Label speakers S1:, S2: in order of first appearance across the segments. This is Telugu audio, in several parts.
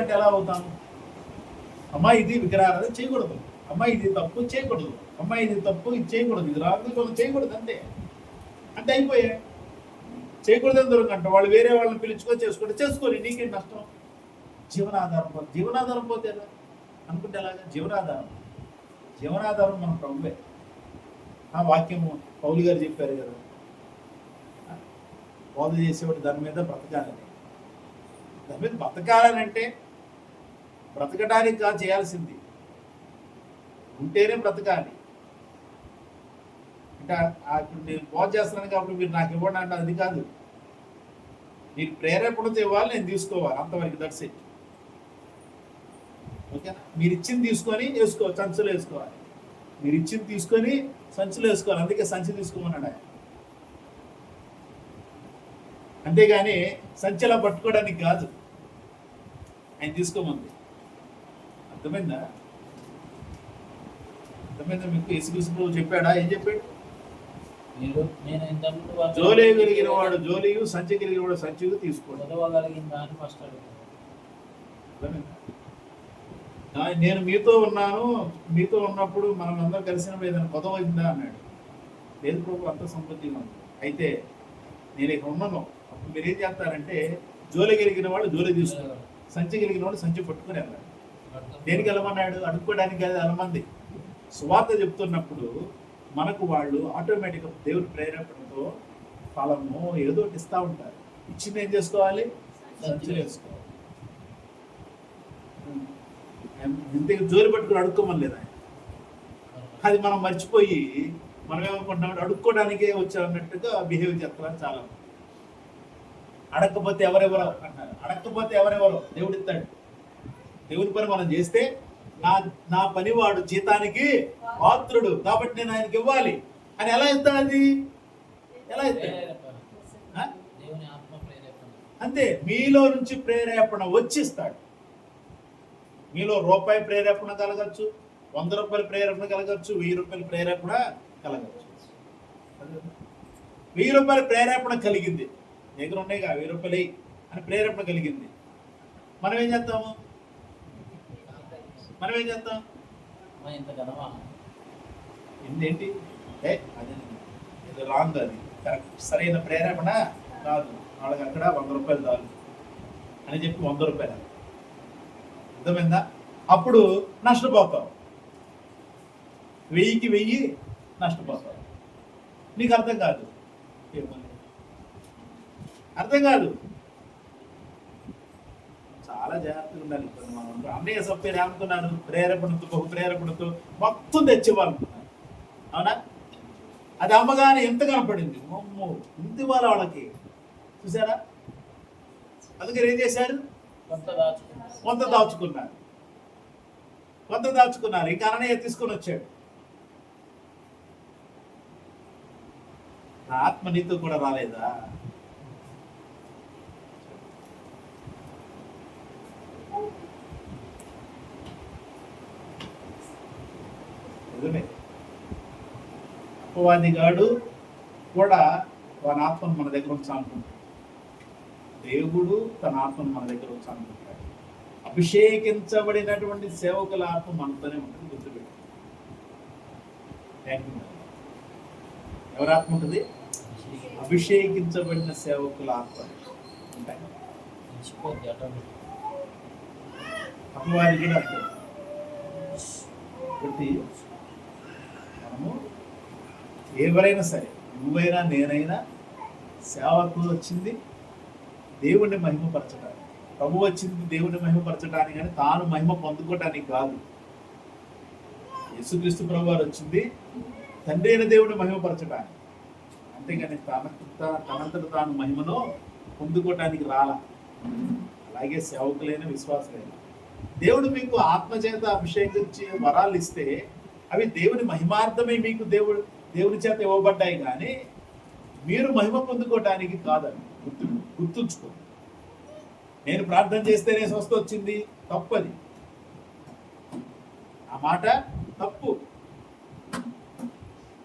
S1: అంటే ఎలా అవుతాను? అమ్మాయి ఇది విగ్రహారాధన చేయకూడదు, అమ్మాయి ఇది తప్పు చేయకూడదు, అమ్మాయి ఇది తప్పు ఇది చేయకూడదు, ఇది రాదు చేయకూడదు, అంతే అంటే అయిపోయా. చేయకూడదని దొరకంట వాళ్ళు వేరే వాళ్ళని పిలుచుకొని చేసుకుంటే చేసుకోని, నీకేం నష్టం? జీవనాధారం పోతే అనుకుంటే ఎలాగా? జీవనాధారం మన ప్రభువే. ఆ వాక్యము పౌలు గారు చెప్పారు కదా, బోధ చేసేవాడు దాని మీద బ్రతకాలని. దాని మీద బ్రతకాలని అంటే బ్రతకడానికి కాదు చేయాల్సింది, ఉంటేనే బ్రతకాలి. అంటే ఇప్పుడు నేను బోధ చేస్తున్నాను కాబట్టి మీరు నాకు ఇవ్వండి అంటే అది కాదు. మీరు ప్రేరేపణతో ఇవ్వాలి, నేను తీసుకోవాలి, అంతవరకు. That's it. ఓకేనా? మీరు ఇచ్చింది తీసుకొని వేసుకోవాలి, సంచులు వేసుకోవాలి. మీరు ఇచ్చింది తీసుకొని సంచులు వేసుకోవాలి. అందుకే సంచి తీసుకోమన్నాడు ఆయన. అంతేగాని సంచిలా పట్టుకోవడానికి కాదు ఆయన తీసుకోమంది. అర్థమైందా? మీకు యేసుక్రీస్తు చెప్పాడా? ఏం చెప్పాడు? జోలి కలిగిన వాడు జోలియు, సంచి కలిగిన వాడు సంచియు తీసుకోండి. నేను మీతో ఉన్నాను, మీతో ఉన్నప్పుడు మనం అందరం కలిసిన ఏదైనా కొదవైందా అన్నాడు. లేదు ప్రభు, అంత సమృద్ధిగా ఉంది. అయితే నేను ఇక్కడ ఉన్నాను, అప్పుడు మీరు ఏం చేస్తారంటే జోలి కలిగిన వాడు జోలి తీసుకున్నాడు, సంచి కలిగిన వాడు సంచి పట్టుకుని వెళ్ళాడు. దేనికి వెళ్ళమన్నాడు? అడుక్కోవడానికి కాదు, వెళ్ళమంది. సువార్త చెప్తున్నప్పుడు మనకు వాళ్ళు ఆటోమేటిక్గా దేవుడి ప్రేరేపణతో ఫలము ఏదో ఒకటి ఇస్తూ ఉంటారు. ఇచ్చింది ఏం చేసుకోవాలి? సంచులు వేసుకోవాలి. ఇంతకు జోలి పట్టుకుని అడుక్కోమని లేదా? అది మనం మర్చిపోయి మనం ఏమనుకుంటున్నాం, అడుక్కోవడానికే వచ్చామన్నట్టుగా బిహేవ్ చేస్తున్నారు చాలా. అడగకపోతే ఎవరెవరో అంటారు. అడగకపోతే ఎవరెవరో దేవుడు ఇస్తాడు. దేవుని పని మనం చేస్తే నా పనివాడు జీతానికి పాత్రుడు కాబట్టి నేను ఆయనకి ఇవ్వాలి అని ఎలా ఇస్తాడు? అది ఎలా ఇస్తాడు? అంతే. మీలో నుంచి ప్రేరేపణ వచ్చిస్తాడు. మీలో రూపాయి ప్రేరేపణ కలగచ్చు, 100 రూపాయల ప్రేరేపణ కలగచ్చు, 1000 రూపాయల ప్రేరేపణ కలగచ్చు. 1000 రూపాయల ప్రేరేపణ కలిగింది, దగ్గర ఉండేగా 1000 రూపాయలు అని ప్రేరేపణ కలిగింది. మనం ఏం చేస్తాం? ఏంటి అది ఇది రాంగ్, అది కరెక్ట్, సరైన ప్రేరేపణ కాదు. వాళ్ళకి అక్కడ 100 రూపాయలు చాలు అని చెప్పి 100 రూపాయలు. అర్థమైందా? అప్పుడు నష్టపోతావు, 1000కి 1000 నష్టపోతావు. నీకు అర్థం కాదు, చాలా జాగ్రత్తగా ఉండాలి. మనం అన్నయ్య సభ్యులు ఏమనుకున్నాను, ప్రేరేపణతో బహు ప్రేరేపణతో మొత్తం తెచ్చేవాళ్ళు, అవునా? అది అమ్మగానే ఎంత కనపడింది, అమ్మో ఇంత ఇవ్వాలి వాళ్ళకి, చూసారా? అందుకని ఏం చేశారు? కొంత దాచుకున్నారు. ఇంకా అన్నయ్య తీసుకొని వచ్చాడు. నా ఆత్మ నీతో కూడా రాలేదా? నిజమే. అపవాదిగాడు కూడా తన ఆత్మను మన దగ్గర ఉంచాలనుకుంటాడు. దేవుడు తన ఆత్మను మన దగ్గర ఉంచాలనుకుంటాడు. అభిషేకించబడినటువంటి సేవకుల ఆత్మ మనతోనే ఉంటుంది, గుర్తుపెట్టు. ఎవరి ఆత్మ ఉంటుంది? అభిషేకించబడిన సేవకుల ఆత్మ ఉంటాయి. అపవాదిగాడు అంటాడు. కాబట్టి మనము ఎవరైనా సరే, నువ్వైనా నేనైనా, సేవకు వచ్చింది దేవుణ్ణి మహిమపరచడానికి, ప్రభు వచ్చింది దేవుణ్ణి మహిమపరచడానికి, కానీ తాను మహిమ పొందుకోవటానికి కాదు. యేసుక్రీస్తు ప్రభు వారు వచ్చింది తండ్రి అయిన దేవుడిని మహిమపరచడానికి, అంతేగాని తనంతట తాను మహిమను పొందుకోవటానికి రాలా. అలాగే సేవకులైన విశ్వాసులైన దేవుడు మీకు ఆత్మచేత అభిషేకించి వరాలు ఇస్తే అవి దేవుని మహిమార్థమే మీకు దేవుని చేత ఇవ్వబడ్డాయి, కానీ మీరు మహిమ పొందుకోవటానికి కాదని గుర్తుంచుకో. నేను ప్రార్థన చేస్తేనే స్వస్థ వచ్చింది, తప్పది. ఆ మాట తప్పు.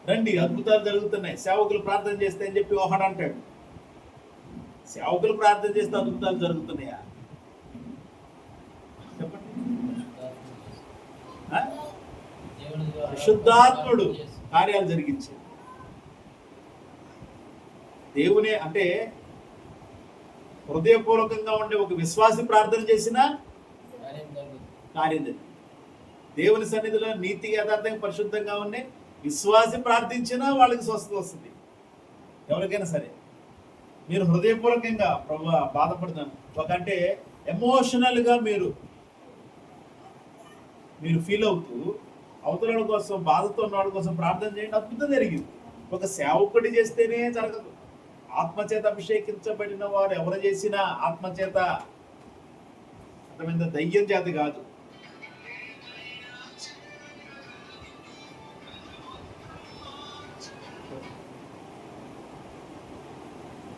S1: రండి, అద్భుతాలు జరుగుతున్నాయి, సేవకులు ప్రార్థన చేస్తే అని చెప్పి ఒకడు అంటాడు. సేవకులు ప్రార్థన చేస్తే అద్భుతాలు జరుగుతున్నాయా? పరిశుద్ధాత్ముడు కార్యాలు జరిగించాడు. దేవునే అంటే హృదయపూర్వకంగా ఉండే ఒక విశ్వాసి ప్రార్థన చేసినా కార్యం జరిగింది. దేవుని సన్నిధిలో నీతి యథార్థంగా పరిశుద్ధంగా ఉండే విశ్వాసి ప్రార్థించినా వాళ్ళకి స్వస్థత వస్తుంది. ఎవరికైనా సరే మీరు హృదయపూర్వకంగా ప్రభు బాధపడుతున్నాను ఒకంటే ఎమోషనల్గా మీరు ఫీల్ అవుతూ అవతల కోసం బాధతో ఉన్న వాళ్ళ కోసం ప్రార్థన చేయండి, అద్భుతం జరిగింది. ఒక సేవకుడి చేస్తేనే జరగదు. ఆత్మచేత అభిషేకించబడిన వారు ఎవరు చేసినా ఆత్మచేత అర్థమైంది, దయ్యం చేత కాదు.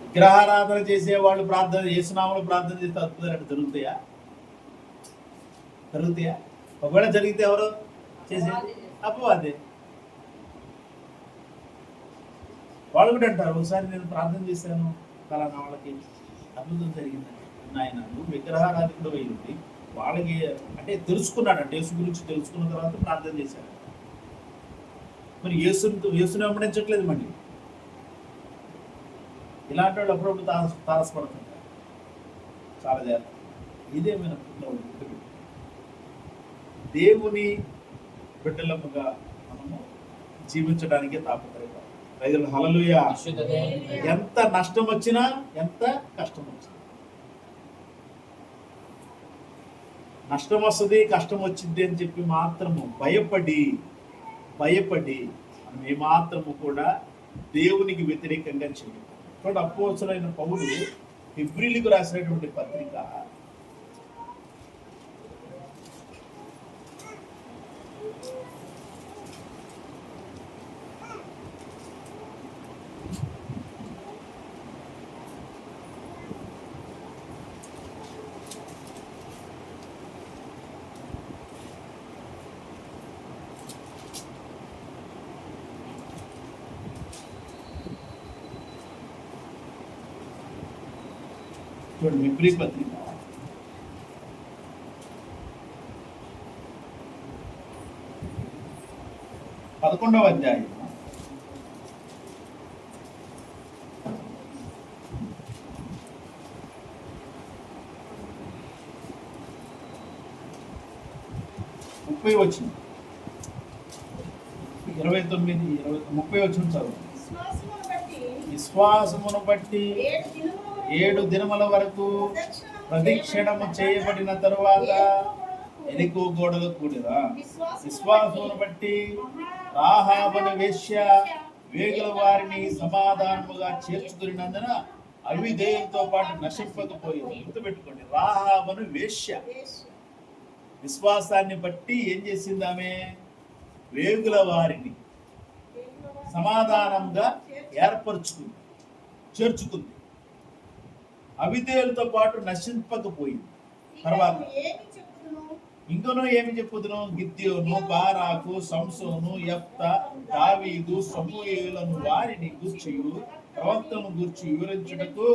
S1: విగ్రహారాధన చేసే వాళ్ళు ప్రార్థన చేసినామని ప్రార్థన చేస్తే అద్భుతాలు జరుగుతాయా? ఒకవేళ జరిగితే ఎవరు చేసే అపవాదే. వాళ్ళు కూడా అంటారు, ఒకసారి నేను ప్రార్థన చేశాను ఫలానా వాళ్ళకి అద్భుతం జరిగిందండి. ఆయన నువ్వు విగ్రహారాధికుడు అయింది వాళ్ళకి అంటే తెలుసుకున్నాడంటే యేసు గురించి తెలుసుకున్న తర్వాత ప్రార్థన చేశాడు. మరి యేసుని వెంబడించట్లేదు. మళ్ళీ ఇలాంటి వాళ్ళు అప్పుడప్పుడు తారసపడుతుంటారు. చాలా జాగ్రత్త. ఇదేమైనా దేవుని బిడ్డలముగా మనము జీవించడానికి తాపత్రయపడాలి. రైతులు హల్లెలూయా. ఎంత నష్టం వచ్చినా ఎంత కష్టం వచ్చినా, నష్టం వస్తుంది కష్టం వచ్చింది అని చెప్పి మాత్రము భయపడి మనం ఏమాత్రము కూడా దేవునికి వ్యతిరేకంగా చేయదు. కాబట్టి అపోస్తలుడైన పౌలు హెబ్రీయులకు రాసినటువంటి పత్రిక 11వ అధ్యాయం 30 వచనం 30 వచనం చదువు. విశ్వాసమును బట్టి 7 దినముల వరకు ప్రదక్షిణము చేయబడిన తరువాత ఎరికో గోడలు కూడిరా. విశ్వాసమును బట్టి రాహాబను వేశ్య వేగుల వారిని సమాధానముగా చేర్చుకున్నందున అవిధేయులతో పాటు నశింపకపోయింది. గుర్తుపెట్టుకోండి, రాహాబను వేశ్య విశ్వాసాన్ని బట్టి ఏం చేసింది? ఆమె వేగుల వారిని సమాధానంగా చేర్చుకుంది. అవిధేయులతో పాటు నశింపకపోయింది. తర్వాత ఇంకనూ ఏమి చెప్పుదును? గిద్యోను, బారాకు, సంసోను, యెఫ్తా, దావీదు, సమూయేలును వారిని గూర్చి ప్రవక్తను గూర్చి వివరించుటకు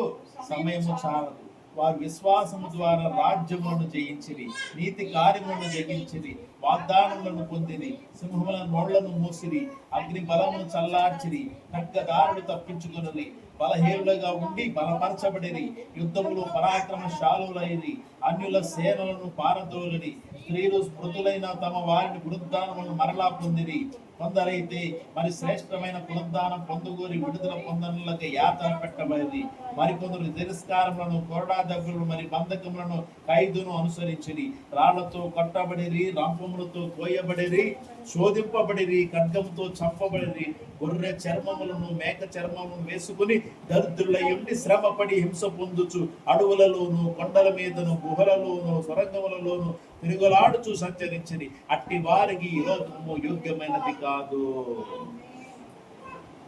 S1: సమయము చాలదు. వారు విశ్వాసము ద్వారా రాజ్యములను జయించిరి, నీతి కార్యములను జయించిరి, వాగ్దానములను పొందిరి, సింహముల నోళ్లను మూసిరి, అగ్ని బలమును చల్లార్చిరి, ఖడ్గదారులు తప్పించుకున్నది, బలహీనులుగా ఉండి బలపరచబడిరి, యుద్ధములు పరాక్రమశాలులైరి, అన్యుల సేనలను పారదోలిరి, స్త్రీలు స్మృతులైన తమ వారిని పునరుద్ధానములను మరలా పొందిరి. కొందరైతే మరి శ్రేష్టమైన పునరుద్ధానం పొందుగోరి విడుదల పొందనులకు యాతన పెట్టబడింది. మరికొందరు తిరస్కారములను, కొరడా దెబ్బలను, మరి బంధకములను, ఖైదును అనుసరించిరి, రాళ్లతో కొట్టబడిరి, రంపములతో కోయబడిరి, శోధింపబడిరి, ఖడ్గముతో చంపబడిరి, గొర్రె చర్మములను, మేక చర్మములను వేసుకుని దరిద్రులై ఉండి శ్రమపడి హింస పొందుచు అడవులలోను, కొండల మీదను, గుహలలోను, సొరంగములలోను తిరుగులాడుచు సంచరించిరి. అట్టి వారికి ఈ లోకము యోగ్యమైనది కాదు.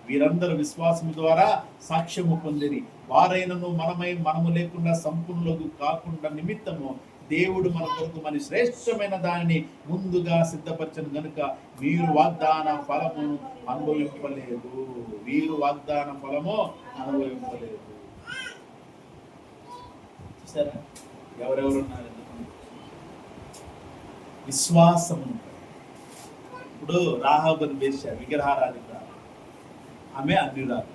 S1: వీరందరూ విశ్వాసం ద్వారా సాక్ష్యము పొందిరి. వారైనను మనము లేకుండా సంపూర్ణులకు కాకుండా నిమిత్తము దేవుడు మన కొరకు మరి శ్రేష్టమైన దానిని ముందుగా సిద్ధపరచను గనుక వీరు వాగ్దాన ఫలమును అనుభవింపలేదు. సరే, ఎవరెవరున్నారు? విశ్వాసము ఇప్పుడు రాహాబుని వేశ్య విగ్రహారాధిక, ఆమె అన్యురాలు.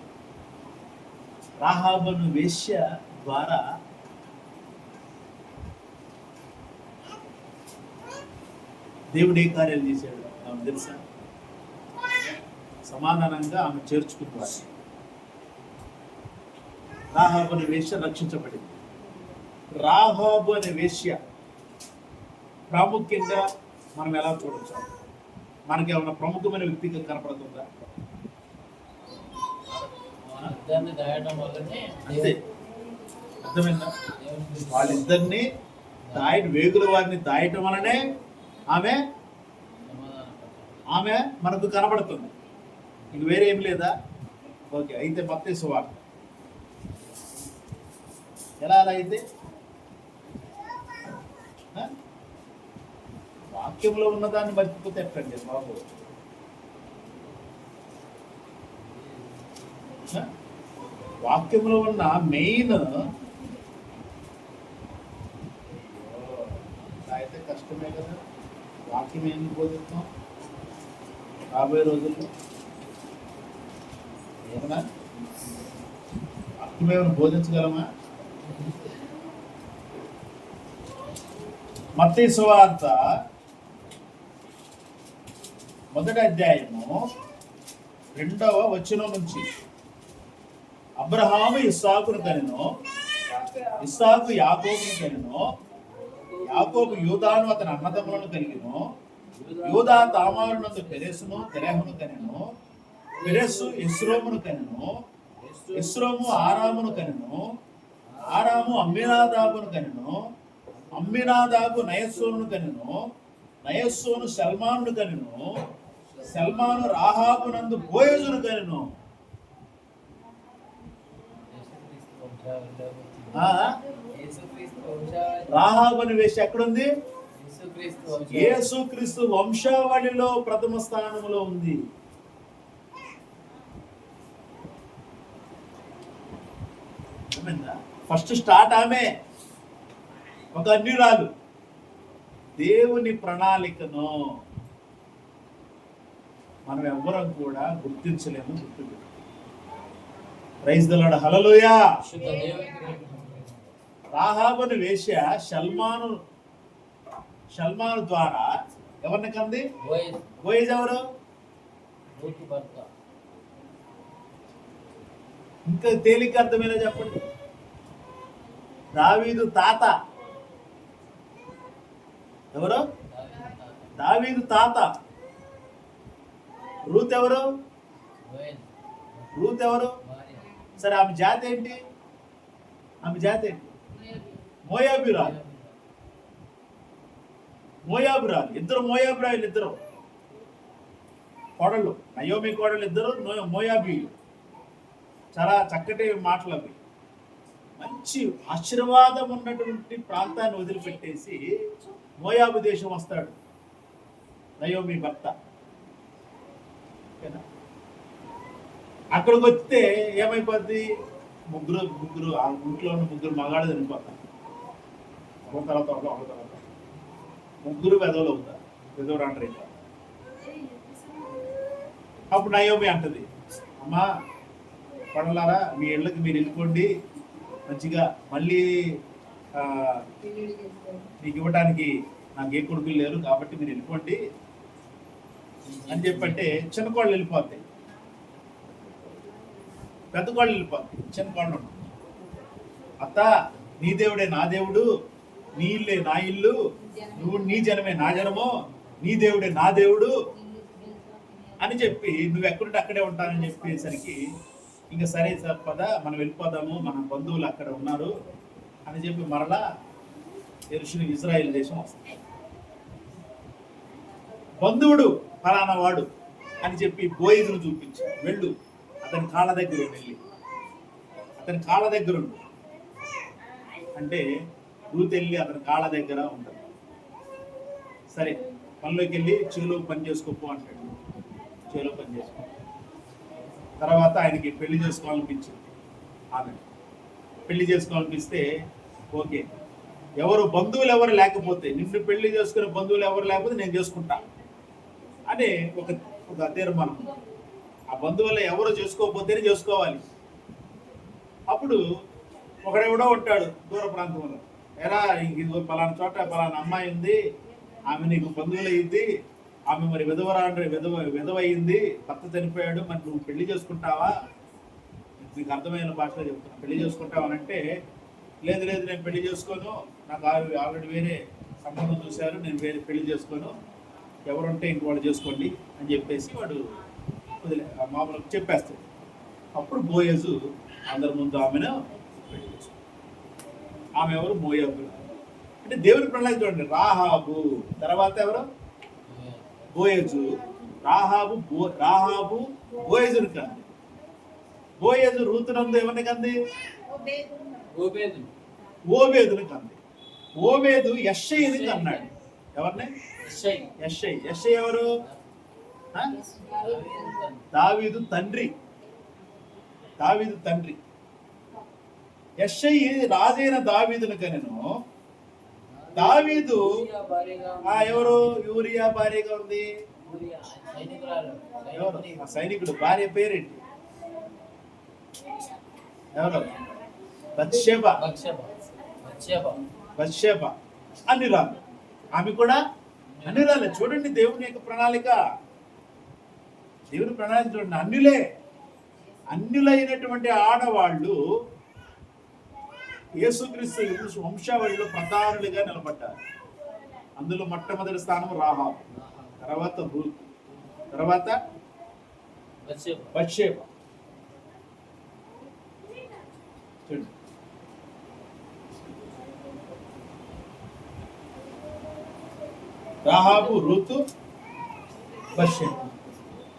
S1: రాహాబును వేశ్య ద్వారా దేవుడు ఏ కార్యాలు చేశాడు ఆమె తెలుసా? సమాధానంగా ఆమె చేర్చుకుంటారు. రాహాబు అనే వేశ్య రక్షించబడింది. రాహాబు అనే వేశ్య ప్రాముఖ్యంగా మనం ఎలా చూడొచ్చు? మనకి ఏమైనా ప్రముఖమైన వ్యక్తిగా కనపడుతుందా? అంతే, అర్థమైందా? వాళ్ళిద్దరిని వేగుల వారిని దాయటం వలనే ఆమె ఆమె మనకు కనబడుతుంది. ఇంక వేరే ఏం లేదా? ఓకే, అయితే మత్తయి సువార్త ఎలా అలా అయితే వాక్యంలో ఉన్నదాన్ని మర్చిపోతే ఎట్టండి బాబు. వాక్యంలో ఉన్న మెయిన్ అయితే కష్టమే కదా. వాక్యం ఏం బోధిస్తాం రాబోయే రోజుల్లో? ఏమన్నా వాక్యం ఏమైనా బోధించగలమా? మత్తయి సువార్త 1వ అధ్యాయము 2వ వచనం నుంచి, అబ్రహాము ఇస్సాకును కనెను, ఇస్సాకు యాకోబును కనెను, యాకోబు యూదాను అతని అన్నదమ్ములను కలిగెను, యూదా తామారునందు పెరెసును తెరహును కనెను, పెరెస్సు ఎస్రోమును కనెను, ఎస్రోము ఆరామును కనెను, ఆరాము అమ్మినాదాబును కనెను, అమ్మినాదాబు నయస్సోను కనెను, నయస్సోను సల్మానును కనెను, సల్మాను రాహాబునందు బోయజును కనెను. రాహాబు అనే వేశ్య ఎక్కడుంది? యేసుక్రీస్తు వంశావళిలో ప్రథమ స్థానంలో ఉంది. ఫస్ట్ స్టార్ట్ ఆమె, ఒక అన్యురాలు. దేవుని ప్రణాళికను మనం ఎవ్వరం కూడా గుర్తించలేము. గుర్తుపెట్టు. ప్రైజ్ ది లార్డ్, హల్లెలూయా. రాహాబును వేశ్య సల్మాను ద్వారా ఎవరిని కంది? బోయజ్ ఎవరు? ఇంకా తేలిక అర్థమైనా చెప్పండి. దావీదు తాత ఎవరు? దావీదు తాత. రూత్ ఎవరు? రూత్ ఎవరు? సరే, ఆమె జాతి ఏంటి? ఆమె జాతి ఏంటి? మోయాబీరాలు. మోయాబీరాలు ఇద్దరు, మోయాబీరాలు ఇద్దరు కోడళ్ళు, నయోమి కోడళ్ళు ఇద్దరు మోయాబీలు. చాలా చక్కటి మాటలు అవి. మంచి ఆశీర్వాదం ఉన్నటువంటి ప్రాంతాన్ని వదిలిపెట్టేసి మోయాబు దేశం వస్తాడు నయోమి భర్త. అక్కడికి వస్తే ఏమైపోద్ది? ముగ్గురు ఆ ఇంట్లో ఉన్న ముగ్గురు మగాళ్ళు చనిపోతారు. ఒక తర్వాత ముగ్గురు వెధవలు అవుతారు. వెధవరు అంటారు. ఇంకా అప్పుడు నయోమి అంటది, అమ్మా పడలారా, మీ ఇళ్ళకి మీరు వెళ్ళిపోండి, మంచిగా మళ్ళీ మీకు ఇవ్వడానికి నాకు ఏ కొడుకులు లేరు కాబట్టి మీరు వెళ్ళిపోండి అని చెప్పంటే చిన్న కోళ్ళు వెళ్ళిపోతాయి, పెద్ద కోళ్ళు వెళ్ళిపోతాయి. చిన్న కోళ్ళు అత్త, నీ దేవుడే నా దేవుడు, నీ ఇల్లే నా ఇల్లు, నువ్వు నీ జనమే నా జనము, నీ దేవుడే నా దేవుడు అని చెప్పి నువ్వు ఎక్కడుంటే అక్కడే ఉంటానని చెప్పేసరికి ఇంకా సరే సార్ పద మనం వెళ్ళిపోదాము, మన బంధువులు అక్కడ ఉన్నారు అని చెప్పి మరలా యెరూషలేము ఇజ్రాయెల్ దేశం వస్తుంది. బంధువుడు ఫలానా వాడు అని చెప్పి బోయజును చూపించి వెళ్ళు, అతని కాళ్ళ దగ్గర వెళ్ళి అతని కాళ్ళ దగ్గర ఉండు అంటే రూత్ వెళ్ళి అతని కాళ్ళ దగ్గర ఉంటుంది. సరే పనిలోకి వెళ్ళి చేలో పని చేసుకోపో అంటాడు. చేలో పని చేసుకో. తర్వాత ఆయనకి పెళ్లి చేసుకోవాలనిపించింది. ఆమె పెళ్లి చేసుకోవాలనిపిస్తే ఓకే, బంధువులు ఎవరు లేకపోతే, నిన్ను పెళ్లి చేసుకునే బంధువులు ఎవరు లేకపోతే నేను చేసుకుంటా అని ఒక ఒక తీర్మానం. ఆ బంధువులు ఎవరు చేసుకోకపోతేనే చేసుకోవాలి. అప్పుడు ఒకడెవడో ఉంటాడు దూర ప్రాంతంలో, ఎరా ఇంక పలానా చోట పలానా అమ్మాయి ఉంది, ఆమె నీకు బంధువులు అయ్యింది, ఆమె మరి విధవ అయింది, భర్త చనిపోయాడు, మరి నువ్వు పెళ్లి చేసుకుంటావా? నీకు అర్థమైన భాషలో చెప్తున్నా, పెళ్లి చేసుకుంటావా అంటే, లేదు లేదు నేను పెళ్లి చేసుకోను, నాకు ఆల్రెడీ వేరే సంబంధం చూశారు, నేను వేరే పెళ్లి చేసుకోను, ఎవరుంటే ఇంక వాళ్ళు చేసుకోండి అని చెప్పేసి వాడు మామూలుగా చెప్పేస్తాడు. అప్పుడు బోయజు అందరి ముందు ఆమెను పెళ్లి చేసుకుంటాడు. ఆమె ఎవరు? మోయాబు. అంటే దేవుని ప్రణాళిక చూడండి. రాహాబు తర్వాత ఎవరు? బోయజు. రాహాబు బోయజుని కంది. బోయజు రూతునందు ఎవరిని కంది? ఓబేదుని కంది. ఓబేదు యెష్షయిని కన్నాడు. ఎవరిని? యెష్షయి ఎవరు? దావీదు తండ్రి. యెష్షయి రాజైన దావీదును కనెను. దావీదు ఎవరు? యూరియా భార్యగా ఉంది. ఎవరు? సైనికుడు భార్య పేరేంటి? ఎవరు? బత్షెబ అన్యురాలు. ఆమె కూడా అన్యురాలే. చూడండి దేవుని యొక్క ప్రణాళిక. దేవుని ప్రణాళిక చూడండి. అన్యులైనటువంటి ఆడవాళ్ళు యేసుక్రీస్తు వంశావళిలో ప్రధానులుగా నిలబడ్డారు. అందులో మొట్టమొదటి స్థానం రాహాబు, తర్వాత రూతు, తర్వాత బత్షెబ. చూడండి, రాహాబు, రూతు, బత్షెబ,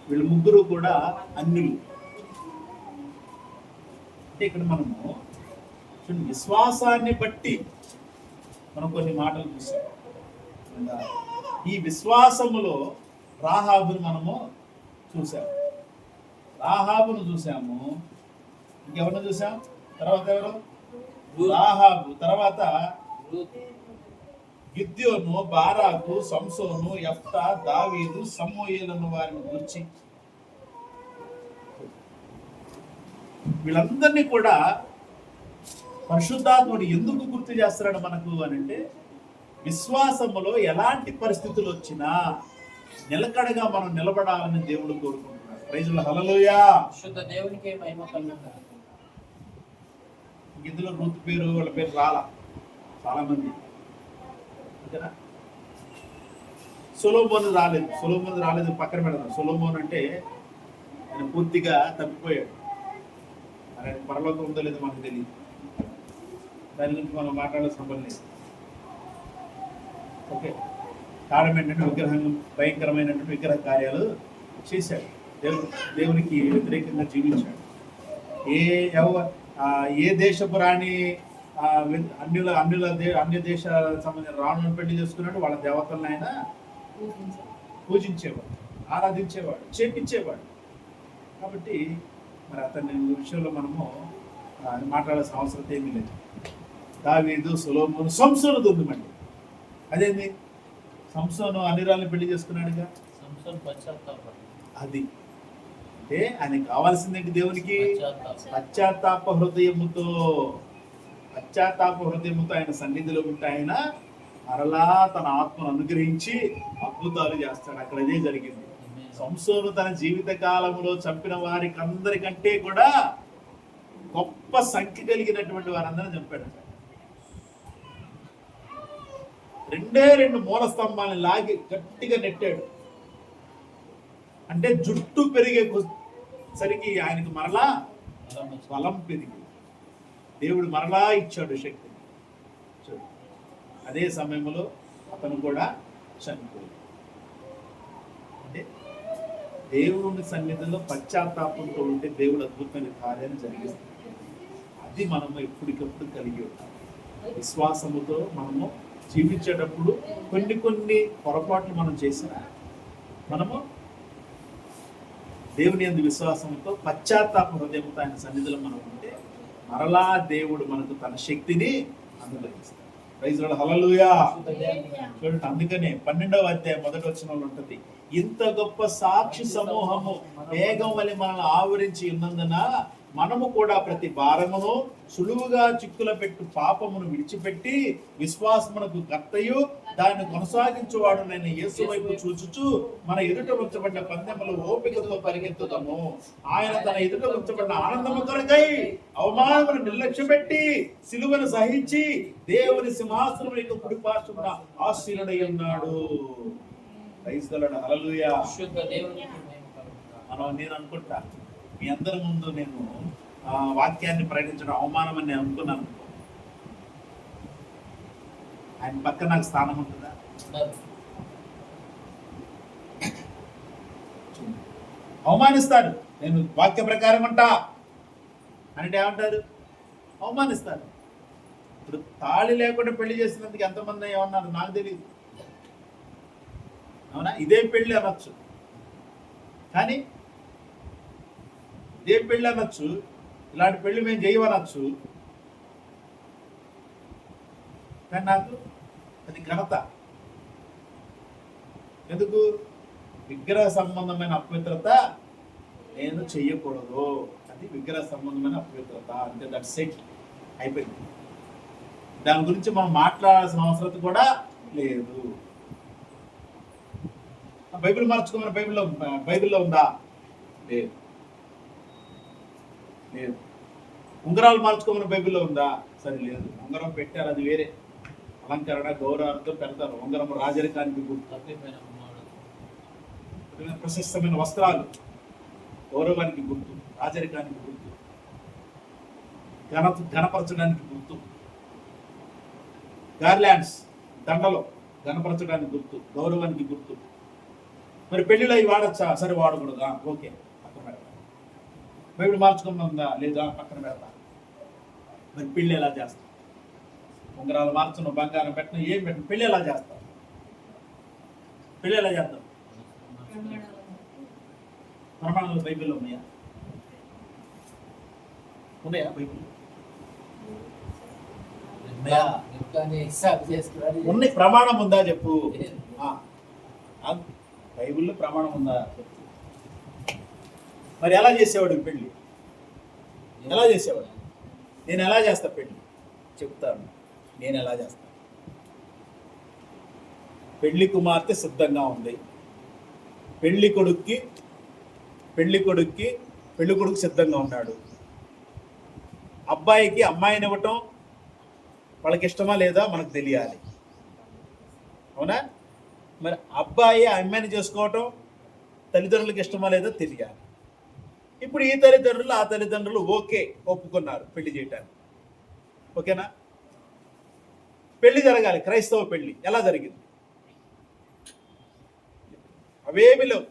S1: వీళ్ళు ముగ్గురు కూడా అన్యులు. అంటే ఇక్కడ మనము విశ్వాసాన్ని బట్టి మనం కొన్ని మాటలు చూసాం. ఈ విశ్వాసములో రాహాబును మనము చూసాము. ఇంకెవరిని చూసాం? తర్వాత ఎవరు? రాహాబు, తర్వాత గిద్యోను, బారాకు, సంసోను, యెఫ్తా, దావీదు, సమూయేలును వారిని గురించి వీళ్ళందరినీ కూడా పరిశుద్ధాత్ముడు ఎందుకు గుర్తు చేస్తున్నాడు మనకు అని అంటే, విశ్వాసములో ఎలాంటి పరిస్థితులు వచ్చినా నిలకడగా మనం నిలబడాలని దేవుడు కోరుకుంటున్నాడు. ప్రైజుల హల్లెలూయా.
S2: శుద్ధ దేవునికి మహిమ కలుగును.
S1: ఇందులో రూతు పేరు, వాళ్ళ పేరు రాలా చాలా మంది. ఓకేనా? సొలొమోను రాలేదు, పక్కన పెడదాం. సొలొమోను అంటే ఆయన పూర్తిగా తప్పిపోయాడు. ఆయన పరలోకం ఉందో లేదో మనకు తెలియదు. దాని గురించి మనం మాట్లాడే సంబంధం లేదు. ఓకే, కారణం ఏంటంటే భయంకరమైనటువంటి విగ్రహ కార్యాలు చేశాడు. దేవునికి వ్యతిరేకంగా జీవించాడు. ఏ దేశపు రాణి అన్య దేశాలకు సంబంధించిన రాణులను పెళ్లి చేసుకున్నాడు. వాళ్ళ దేవతలను ఆయన పూజించేవాడు, ఆరాధించేవాడు, చేపించేవాడు. కాబట్టి మరి అతని విషయంలో మనము మాట్లాడాల్సిన అవసరం ఏమీ లేదు. దావీదు, సొలొమోను, సంసోను దొంగమండి. అదేంది? సంసోను అన్యురాలను పెళ్లి చేసుకున్నాడుగా. అది అంటే ఆయనకు కావాల్సిందేంటి? దేవునికి పశ్చాత్తాప హృదయముతో ఆయన సన్నిధిలో ఉంటే ఆయన మరలా తన ఆత్మను అనుగ్రహించి అద్భుతాలు చేస్తాడు. అక్కడ అదే జరిగింది. సంసోను తన జీవిత కాలంలో చంపిన వారికి అందరికంటే కూడా గొప్ప సంఖ్య కలిగినటువంటి వారందరినీ చంపాడు. రెండు మూల స్తంభాలను లాగి గట్టిగా నెట్టాడు. అంటే జుట్టు పెరిగే సరికి ఆయనకు మరలా బలం పెరిగి దేవుడు మరలా ఇచ్చాడు శక్తిని. అదే సమయంలో అతను కూడా చనిపోయాడు. అంటే దేవుని సన్నిధిలో పశ్చాత్తాపంతో ఉంటే దేవుడు అద్భుతమైన కార్యాన్ని జరిగిస్తాడు. అది మనము ఎప్పటికప్పుడు కలిగి ఉంటాం. విశ్వాసముతో మనము జీవించేటప్పుడు కొన్ని పొరపాట్లు మనం చేసిన మనము దేవుని యందు విశ్వాసంతో పశ్చాత్తాప హృదయంతో ఆయన సన్నిధిలో మనం ఉంటే మరలా దేవుడు మనకు తన శక్తిని అనుగ్రహిస్తాడు. ప్రైజ్ లార్డ్, హల్లెలూయా.
S2: పరిశుద్ధ దేవునికి మహిమ.
S1: చూడండి, అందుకనే 12వ అధ్యాయం మొదటి వచనంలో ఉంటది, ఇంత గొప్ప సాక్షి సమూహము మేఘం వలె మనల్ని ఆవరించి ఉన్నందున మనము కూడా ప్రతి భారమును సులువుగా చిక్కుల పెట్టు పాపమును విడిచిపెట్టి విశ్వాసమునకు కర్తయు దాన్ని కొనసాగించువాడు నేను యేసు వైపు చూచుచు మన ఎదుట ఉంచబడిన పందెములు ఓపికతో పరిగెత్తుతాము. ఆయన తన ఎదుట ఉంచబడిన ఆనందము కొరకై అవమానమును నిర్లక్ష్యపెట్టి సిలువను సహించి దేవుని సింహాసనం యొక్క కుడి పార్శ్వమున ఆసీనుడై ఉన్నాడు. ప్రైజ్ ది లార్డ్, హల్లెలూయా.
S2: పరిశుద్ధ దేవునికి మహిమ కలుగును.
S1: నేను అనుకుంటా మీ అందరి ముందు నేను వాక్యాన్ని ప్రకటించడం అవమానం అని నేను అనుకున్నాను. ఆయన పక్కన నాకు స్థానం ఉంటుందా? అవమానిస్తాడు. నేను వాక్య ప్రకారం అంటా అంటే ఏమంటారు? అవమానిస్తాడు. ఇప్పుడు తాళి లేకుండా పెళ్లి చేసినందుకు ఎంతమంది ఏమన్నారు నాకు తెలియదు. అవునా? ఇదే పెళ్లి అనొచ్చు, కానీ ఇదే పెళ్ళి అనొచ్చు, ఇలాంటి పెళ్లి మేము చేయవనొచ్చు, కానీ నాకు అది ఘనత. ఎందుకు? విగ్రహ సంబంధమైన అపవిత్రత నేను చెయ్యకూడదు. అది విగ్రహ సంబంధమైన అపవిత్రత అంటే దట్ సెట్ అయిపోయింది. దాని గురించి మనం మాట్లాడాల్సిన అవసరం కూడా లేదు. బైబిల్ మార్చుకోమని బైబిల్లో ఉందా? లేదు. లేదు. ఉంగరాలు మార్చుకోమని బైబిల్లో ఉందా? సరే, లేదు. ఉంగరం పెట్టారు, అది వేరే అలంకరణ గౌరవాలతో పెడతారు. ఉంగరం రాజరికానికి గుర్తు, ప్రశస్తమైన వస్త్రాలు గౌరవానికి గుర్తు, రాజరికానికి గుర్తు, ఘనపరచడానికి గుర్తు. గార్లాండ్స్ దండలో ఘనపరచడానికి గుర్తు, గౌరవానికి గుర్తు. మరి పెళ్లిలో అవి వాడచ్చా? సరే, వాడకూడదు, ఓకే, పక్కన పెడతా. బైబిల్ మార్చుకుందా? లేదా, పక్కన పెడతా. మరి పెళ్ళి ఎలా చేస్తాం? ఉంగరాలు మార్చను, బంగారం పెట్టను, ఏం పెట్టను, పెళ్ళి ఎలా చేస్తాం? పెళ్ళి ఎలా చేద్దాం? ప్రమాణాలు బైబిల్లో ఉన్నాయా? ఉన్నాయా బైబిల్? ఉన్నాయి. ప్రమాణం ఉందా చెప్పు. బైబిల్లో ప్రమాణం ఉందా? మరి ఎలా చేసేవాడు పెళ్ళి? ఎలా చేసేవాడు? నేను ఎలా చేస్తా పెళ్ళి చెప్తాను. నేను ఎలా చేస్తా? పెళ్లి కుమార్తె సిద్ధంగా ఉంది. పెళ్లి కొడుకు సిద్ధంగా ఉన్నాడు. అబ్బాయికి అమ్మాయిని ఇవ్వటం వాళ్ళకి ఇష్టమా లేదా మనకు తెలియాలి. అవునా? మరి అబ్బాయి ఆ అమ్మాయిని చేసుకోవటం తల్లిదండ్రులకు ఇష్టమా లేదా తెలియాలి. ఇప్పుడు ఈ తల్లిదండ్రులు ఆ తల్లిదండ్రులు ఓకే, ఒప్పుకున్నారు పెళ్లి చేయటానికి. ఓకేనా? పెళ్లి జరగాలి. క్రైస్తవ పెళ్లి ఎలా జరిగింది? అవేమి లేవు.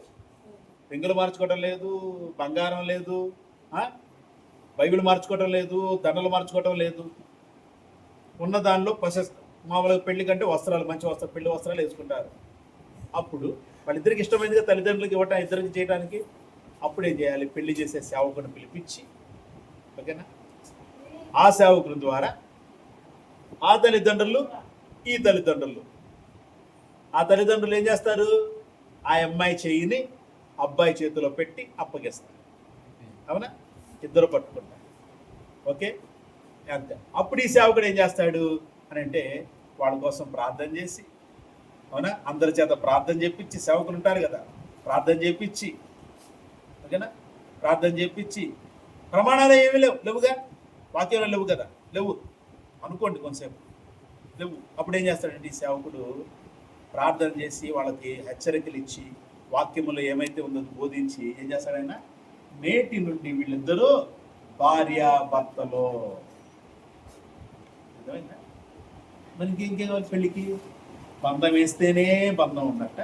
S1: రింగులు మార్చుకోవటం లేదు, బంగారం లేదు, బైబిల్ మార్చుకోవటం లేదు, దండలు మార్చుకోవటం లేదు. ఉన్న దానిలో మామూలుగా పెళ్లి కంటే వస్త్రాలు, మంచి వస్త్రాలు, పెళ్లి వస్త్రాలు వేసుకుంటారు. అప్పుడు వాళ్ళిద్దరికి ఇష్టమైనదిగా తల్లిదండ్రులకి ఇవ్వటం, ఇద్దరికి చేయడానికి. అప్పుడు ఏం చేయాలి? పెళ్లి చేసే సేవకుని పిలిపించి, ఓకేనా, ఆ సేవకుని ద్వారా ఆ తల్లిదండ్రులు ఈ తల్లిదండ్రులు ఏం చేస్తారు? ఆ అమ్మాయి చెయ్యిని అబ్బాయి చేతిలో పెట్టి అప్పగిస్తారు. అవునా? ఇద్దరు పట్టుకుంటారు. ఓకే, అంతే. అప్పుడు ఈ సేవకుడు ఏం చేస్తాడు అని అంటే వాళ్ళ కోసం ప్రార్థన చేసి, అవునా, అందరి చేత ప్రార్థన చేపించి, సేవకులు ఉంటారు కదా, ప్రార్థన చేపించి, ఓకేనా, ప్రార్థన చేపించి, ప్రమాణాలు ఏమీ లేవుగా, వాక్యంలో లేవు కదా, లేవు అనుకోండి, కొంతసేపు లేవు. అప్పుడు ఏం చేస్తాడంటే ఈ సేవకుడు ప్రార్థన చేసి వాళ్ళకి హెచ్చరికలు ఇచ్చి, వాక్యములో ఏమైతే ఉందో బోధించి ఏం చేస్తాడైనా, నేటి నుండి వీళ్ళిద్దరూ భార్యాభర్తలో. మరి ఇంకేం కావాలి పెళ్ళికి? బంధం వేస్తేనే బంధం ఉన్నట్ట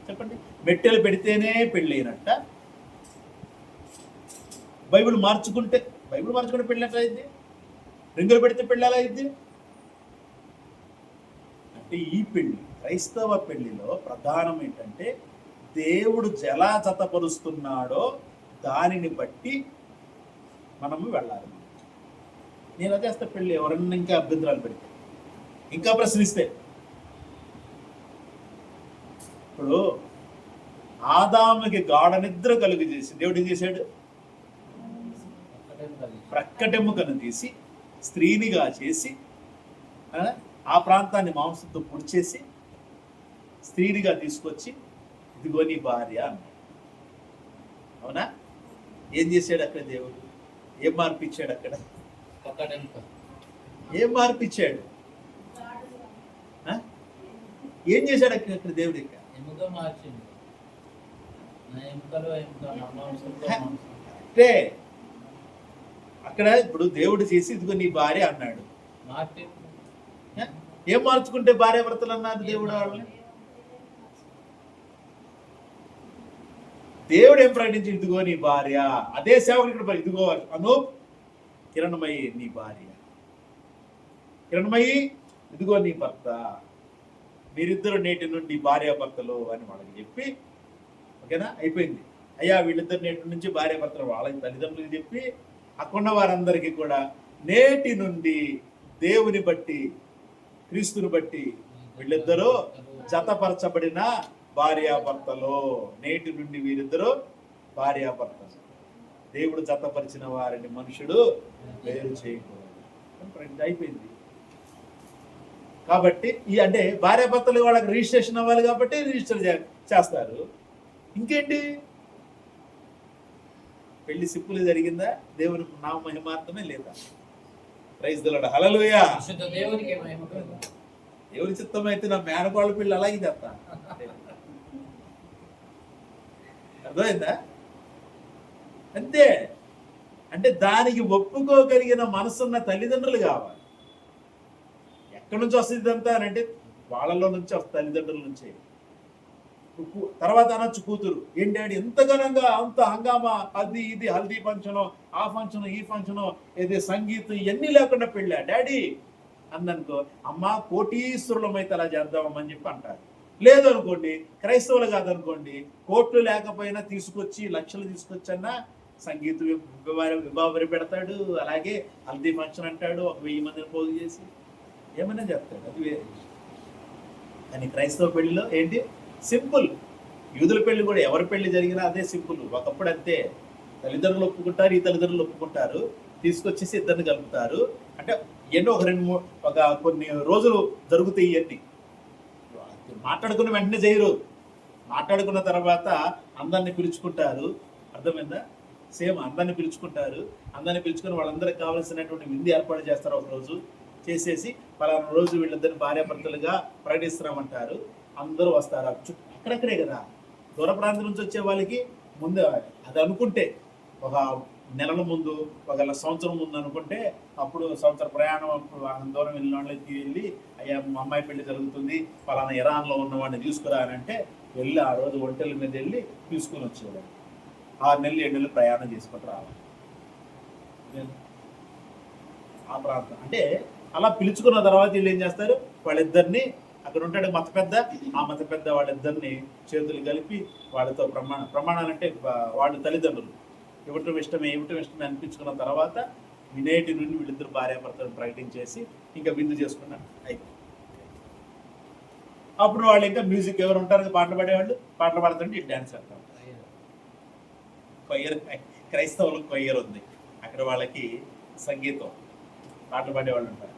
S1: చెప్పండి, మెట్టెలు పెడితేనే పెళ్ళి అయినట్ట. బైబిల్ మార్చుకుంటే పెళ్ళి ఎట్లా అయింది? రింగులు పెడితే పెళ్ళి ఎలా అయింది? అంటే ఈ పెళ్లి, క్రైస్తవ పెళ్లిలో ప్రధానం ఏంటంటే దేవుడు ఎలా జతపరుస్తున్నాడో దానిని బట్టి మనము వెళ్ళాలి. నేను చేస్తా పెళ్ళి ఎవరన్నా ఇంకా అభ్యంతరాలు పెడితే ఇంకా ప్రశ్నిస్తే ఇప్పుడు ఆదాముకి గాఢ నిద్ర కలుగు చేసి దేవుడు ఏం చేశాడు? ప్రక్కటెముకను తీసి స్త్రీనిగా చేసి ఆ ప్రాంతాన్ని మాంసంతో పొడిచేసి స్త్రీనిగా తీసుకొచ్చి ఇదిగో నీ భార్య అన్నాడు. అవునా? ఏం చేశాడు అక్కడ దేవుడు? ఏం మార్పిచ్చాడు అక్కడ? ఏం మార్పిచ్చాడు? ఏం చేశాడు అక్కడ దేవుడు? ఇక్కడ
S2: మార్చింది.
S1: అంటే అక్కడ ఇప్పుడు దేవుడు చేసి ఇదిగో నీ భార్య అన్నాడు. ఏం మార్చుకుంటే భార్య భర్తలు అన్నారు దేవుడు వాళ్ళని? దేవుడు ఏం ప్రకటించి ఇదిగో నీ భార్య. అదే సేవకుడు ఇక్కడ ఇదిగో అను కిరణమయ్యి నీ భార్య, కిరణమయ్యి ఇదిగో నీ భర్త, మీరిద్దరు నేటి నుండి భార్య భర్తలు అని వాళ్ళకి చెప్పి, ఓకేనా, అయిపోయింది. అయ్యా వీళ్ళిద్దరు నేటి నుంచి భార్య భర్తలు వాళ్ళకి తల్లిదండ్రులకు చెప్పి అక్కడున్న వారందరికీ కూడా నేటి నుండి దేవుని బట్టి క్రీస్తుని బట్టి వీళ్ళిద్దరూ జతపరచబడిన భార్యాభర్తలు, నేటి నుండి వీరిద్దరూ భార్యాభర్తలు. దేవుడు జతపరిచిన వారిని మనుషుడు వేరు చేయకూడదు. అయిపోయింది. కాబట్టి ఈ అంటే భార్యాభర్తలు వాళ్ళకి రిజిస్ట్రేషన్ అవ్వాలి కాబట్టి రిజిస్టర్ చేస్తారు. ఇంకేంటి? పెళ్లి సింపుల్ జరిగిందా? దేవుని నామ మహిమార్థమే లేదా? Praise the lord. హల్లెలూయా. ఎవరి చిత్తం అయితే నా మేనకోళ్ళ పెళ్ళి అలాగే చేస్తా. అర్థమైందా? అంతే. అంటే దానికి ఒప్పుకోగలిగిన మనసున్న తల్లిదండ్రులు కావాలి. ఎక్కడి నుంచి వస్తుంది ఇదంతా అంటే వాళ్ళలో నుంచి వస్తుంది, తల్లిదండ్రుల నుంచి. తర్వాత అనొచ్చు కూతురు, ఏం డాడీ ఎంత ఘనంగా అంత హంగామా, అది ఇది హల్దీ ఫంక్షను, ఆ ఫంక్షను, ఈ ఫంక్షను, ఏదే సంగీతం, ఇవన్నీ లేకుండా పెళ్ళా డాడీ అందనుకో, అమ్మ కోటీశ్వరులమైతే అలా చేద్దామని చెప్పి అంటారు. లేదు అనుకోండి, క్రైస్తవులు కాదనుకోండి, కోట్లు లేకపోయినా తీసుకొచ్చి లక్షలు తీసుకొచ్చన్నా సంగీత విభావరి పెడతాడు, అలాగే హల్దీ ఫంక్షన్ అంటాడు, 1000 మందిని పోగు చేసి ఏమైనా చెప్తాడు. అది వేరే. కానీ క్రైస్తవ పెళ్లిలో ఏంటి? సింపుల్. యూదుల పెళ్లి కూడా ఎవరి పెళ్లి జరిగినా అదే సింపుల్. ఒకప్పుడు అంతే, తల్లిదండ్రులు ఒప్పుకుంటారు, ఈ తల్లిదండ్రులు ఒప్పుకుంటారు, తీసుకొచ్చేసి ఇద్దరిని కలుపుతారు. అంటే ఎన్నో ఒక కొన్ని రోజులు జరుగుతాయి. ఇవన్నీ మాట్లాడుకున్న వెంటనే చేయరు. మాట్లాడుకున్న తర్వాత అందరిని పిలుచుకుంటారు. అర్థమైందా? సేమ్ అందరిని పిలుచుకుంటారు. అందరిని పిలుచుకుని వాళ్ళందరికీ కావాల్సినటువంటి విందు ఏర్పాటు చేస్తారు. ఒక రోజు చేసేసి పలానా రోజు వీళ్ళిద్దరిని భార్యాభర్తలుగా ప్రకటిస్తున్నామంటారు. అందరూ వస్తారు. అక్కడక్కడే కదా, దూర ప్రాంతం నుంచి వచ్చే వాళ్ళకి ముందు అది అనుకుంటే ఒక నెలల ముందు, ఒక సంవత్సరం ముందు అనుకుంటే, అప్పుడు సంవత్సర ప్రయాణం దూరం వెళ్ళిన వాళ్ళకి వెళ్ళి, అయ్యా మా అమ్మాయి పెళ్లి జరుగుతుంది, పలానా ఇరాన్లో ఉన్నవాడిని తీసుకురా అని అంటే వెళ్ళి ఆ రోజు ఒంటెల మీద వెళ్ళి తీసుకుని వచ్చేవాడు. 6 నెలలు 7 నెలలు ప్రయాణం చేసుకుంటూ రావాలి ఆ ప్రాంతం. అంటే అలా పిలుచుకున్న తర్వాత వీళ్ళు ఏం చేస్తారు, వాళ్ళిద్దరిని అక్కడ ఉంటాడు మత పెద్ద, ఆ మత పెద్ద వాళ్ళిద్దరిని చేతులు కలిపి వాళ్ళతో ప్రమాణాలంటే వాళ్ళు తల్లిదండ్రులు ఇవ్వటం ఇష్టమే అనిపించుకున్న తర్వాత నేటి నుండి వీళ్ళిద్దరు భార్యాభర్తలను ప్రకటించేసి ఇంకా విందు చేసుకున్నారు. అయిపోయింది. అప్పుడు వాళ్ళు ఇంకా మ్యూజిక్ ఎవరు ఉంటారు, పాటలు పాడేవాళ్ళు పాటలు పాడుతుంటే ఇటు డ్యాన్స్ చేస్తారు. కొయ్యర్, క్రైస్తవులకు కొయ్యర్ ఉంది, అక్కడ వాళ్ళకి సంగీతం, పాటలు పాడేవాళ్ళు ఉంటారు.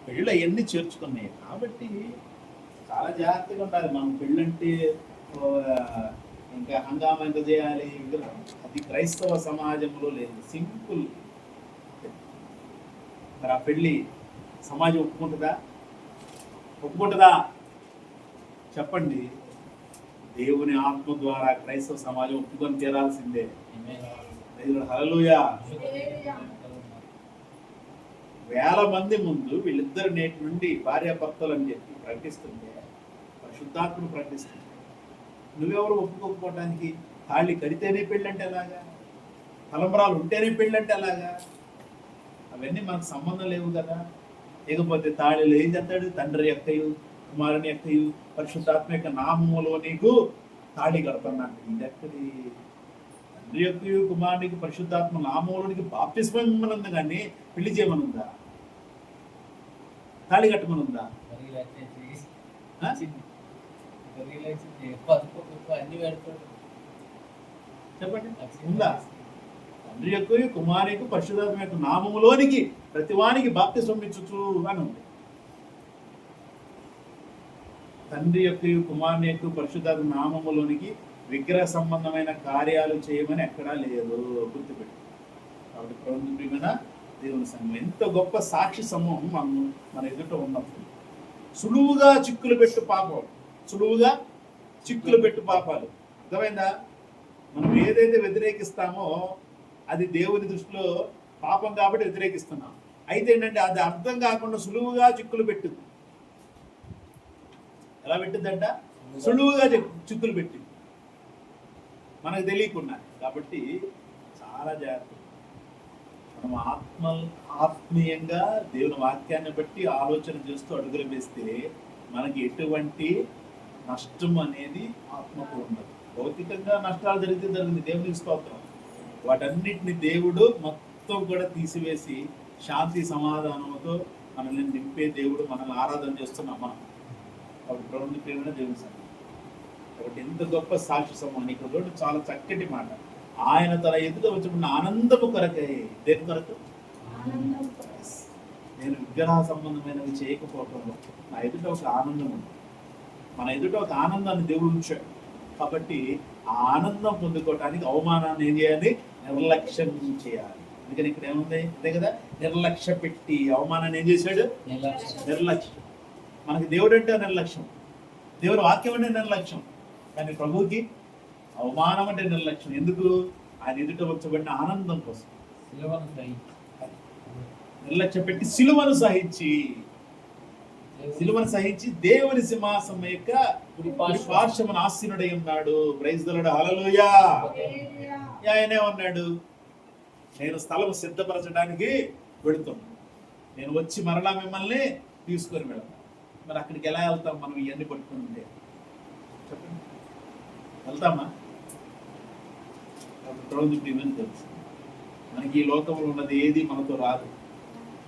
S1: పెళ్ళి అవన్నీ చేర్చుకున్నాయి. కాబట్టి చాలా జాగ్రత్తగా ఉండాలి మనం. పెళ్ళంటే ఇంకా హంగామా ఎంత చేయాలి, అది క్రైస్తవ సమాజంలో లేదు. సింపుల్. మరి ఆ పెళ్ళి సమాజం ఒప్పుకుంటుందా చెప్పండి? దేవుని ఆత్మ ద్వారా క్రైస్తవ సమాజం ఒప్పుకొని తీరాల్సిందే. హల్లెలూయా. వేల మంది ముందు వీళ్ళిద్దరు నేటి నుండి భార్యాభర్తలు అని చెప్పి ప్రకటిస్తుంటే, పరిశుద్ధాత్మను ప్రకటిస్తుంది. నువ్వెవరు ఒప్పుకోకపోవడానికి? తాళి కడితేనే పెళ్ళంటే ఎలాగా? తలంబరాలు ఉంటేనే పెళ్ళంటే ఎలాగా? అవన్నీ మనకు సంబంధం లేవు కదా. లేకపోతే తాళిలో ఏం చేస్తాడు? తండ్రి యొక్కయు కుమారుని యొక్కయు పరిశుద్ధాత్మ యొక్క నామములో నీకు తాళి కడుతున్నాను. ఇది ఎక్కడి? తండ్రి యొక్కయు కుమారునికి పరిశుద్ధాత్మ నామములోనికి బాప్తిస్మం ఇవ్వనుంది కానీ పెళ్లి చేయమనుందా? తాళి కట్టమని ఉందా? ఆ?
S2: అన్ని పెడతాడు.
S1: చెప్పండి, ఉందా? తండ్రి యొక్క కుమారునికి పరిశుద్ధాత్మ యొక్క నామములోనికి ప్రతివానికి బాప్తిస్మం ఇచ్చుచు అని ఉంది. తండ్రి యొక్క కుమారుని యొక్క పరిశుద్ధాత్మ నామములోనికి విగ్రహ సంబంధమైన కార్యాలు చేయమని ఎక్కడా లేదు, గుర్తుపెట్టు. కాబట్టి ప్రియమైన దేవుని సంఘం, ఎంత గొప్ప సాక్షి సమూహం మన ఎదుట ఉన్నప్పుడు సులువుగా చిక్కులు పెట్టు పాపాలు, సులువుగా చిక్కులు పెట్టు పాపాలు. అర్థమైందా? మనం ఏదైతే వ్యతిరేకిస్తామో అది దేవుని దృష్టిలో పాపం కాబట్టి వ్యతిరేకిస్తున్నాం. అయితే ఏంటంటే అది అర్థం కాకుండా సులువుగా చిక్కులు పెట్టింది. ఎలా పెట్టిందంట? సులువుగా చిక్కులు పెట్టింది మనకు తెలియకుండా. కాబట్టి చాలా జాగ్రత్త. మనం ఆత్మీయంగా దేవుని వాక్యాన్ని బట్టి ఆలోచన చేస్తూ అడుగులు వేస్తే మనకి ఎటువంటి నష్టం అనేది ఆత్మకు ఉండదు. భౌతికంగా నష్టాలు జరిగింది, దేవునికి స్తోత్రం. వాటన్నిటిని దేవుడు మొత్తం కూడా తీసివేసి శాంతి సమాధానంతో మనల్ని నింపే దేవుడు, మనల్ని ఆరాధన చేస్తున్నాం మనం. కాబట్టి ప్రభుని ప్రేమైన దేవుని సంఘం. కాబట్టి ఎంత గొప్ప సాక్షి సమూహం. ఇక్కడ చాలా చక్కటి మాట. ఆయన తన ఎదుట వచ్చిన ఆనందము కొరకే. దేని కొరకు? నేను విగ్రహ సంబంధమైనవి చేయకపోవటంలో నా ఎదుట ఒక ఆనందం ఉంది. మన ఎదుట ఒక ఆనందాన్ని దేవుడు ఉంచాడు. కాబట్టి ఆ ఆనందం పొందుకోవటానికి అవమానాన్ని ఏం చేయాలి? నిర్లక్ష్యం చేయాలి. అందుకని ఇక్కడ ఏముంది? అంతే కదా, నిర్లక్ష్య పెట్టి అవమానాన్ని ఏం చేశాడు? నిర్లక్ష్యం. మనకి దేవుడు అంటే నిర్లక్ష్యం, దేవుని వాక్యం అంటే నిర్లక్ష్యం. కానీ ప్రభువుకి అవమానం అంటే నిర్లక్ష్యం. ఎందుకు? ఆయన ఎదుట వచ్చబడిన ఆనందం కోసం నిర్లక్ష్య పెట్టి సిలువను సహించి దేవుని సింహాసనం యొక్క పార్శ్వమున ఆసీనుడై ఉన్నాడు. ప్రైజ్ ది లార్డ్, హల్లెలూయా. ఆయనే ఉన్నాడు, నేను స్థలం సిద్ధపరచడానికి వెళుతున్నాను, నేను వచ్చి మరలా మిమ్మల్ని తీసుకొని వెళ్తాను. మరి అక్కడికి ఎలా వెళ్తాం మనం ఇవన్నీ పట్టుకుంటే? చెప్పండి, వెళ్తామా? తెలుసు మనకి ఈ లోకంలో ఉన్నది ఏది మనతో రాదు.